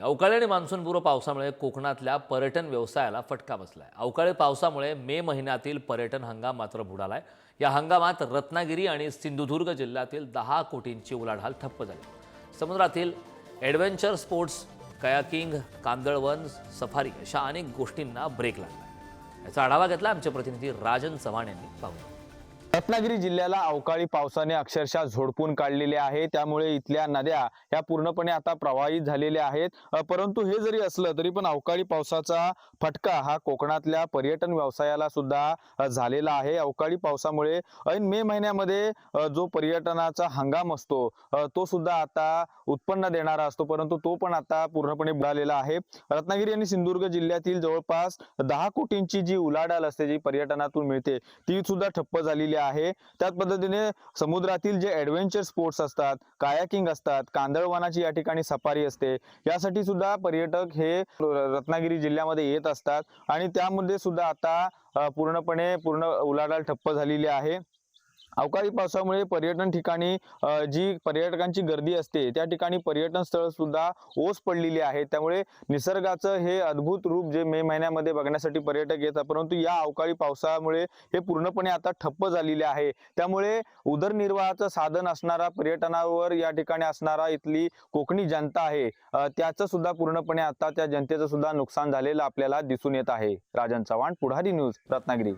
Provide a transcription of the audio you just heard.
अवकाळी आणि मान्सूनपूर्व पावसामुळे कोकणातल्या पर्यटन व्यवसायाला फटका बसलाय। अवकाळी पावसामुळे मे महिन्यातील पर्यटन हंगाम मात्र बुडालाय। या हंगामात रत्नागिरी आणि सिंधुदुर्ग जिल्ह्यातील 10 कोटींची उलाढाल ठप्प झाली। समुद्रातील ॲडव्हेंचर स्पोर्ट्स, कयाकिंग, कांदळवन, सफारी अशा अनेक गोष्टींना ब्रेक लागलाय। याचा आढावा घेतला आमचे प्रतिनिधी राजन चव्हाण यांनी। पाहूया। रत्नागिरी जिल्ह्याला अवकाळी पावसाने अक्षरशः झोडपून काढलेले आहे। त्यामुळे इथल्या नद्या ह्या पूर्णपणे आता प्रवाहित झालेल्या आहेत। परंतु हे जरी असलं तरी पण अवकाळी पावसाचा फटका हा कोकणातल्या पर्यटन व्यवसायाला सुद्धा झालेला आहे। अवकाळी पावसामुळे ऐन मे महिन्यामध्ये जो पर्यटनाचा हंगाम असतो तो सुद्धा आता उत्पन्न देणारा असतो, परंतु तो पण आता पूर्णपणे बुडालेला आहे। रत्नागिरी आणि सिंधुदुर्ग जिल्ह्यातील जवळपास 10 कोटींची जी उलाढाल असते, जी पर्यटनातून मिळते, ती सुद्धा ठप्प झालेली आहे। त्याच पद्धतीने समुद्रातील जे ॲडव्हेंचर स्पोर्ट्स असतात, कायाकिंग असतात, कांदळवनाची या ठिकाणी सफारी असते, यासाठी सुद्धा पर्यटक हे रत्नागिरी जिल्ह्यामध्ये येत असतात आणि त्यामध्ये सुद्धा आता पूर्ण उलाढाल ठप्प झालेली आहे। अवकाळी पावसामुळे पर्यटन ठिकाणी जी पर्यटकांची गर्दी असते त्या ठिकाणी पर्यटन स्थळ सुद्धा ओस पडलेली आहे। त्यामुळे निसर्गाचं हे अद्भुत रूप जे मे महिन्यामध्ये बघण्यासाठी पर्यटक येतात, परंतु या अवकाळी पावसामुळे हे पूर्णपणे आता ठप्प झालेले आहे। त्यामुळे उदरनिर्वाहाचं साधन असणारा, पर्यटनावर या ठिकाणी असणारा इथली कोकणी जनता आहे, त्याचं सुद्धा पूर्णपणे आता त्या जनतेचं सुद्धा नुकसान झालेलं आपल्याला दिसून येत आहे। राजन चव्हाण, पुढारी न्यूज, रत्नागिरी।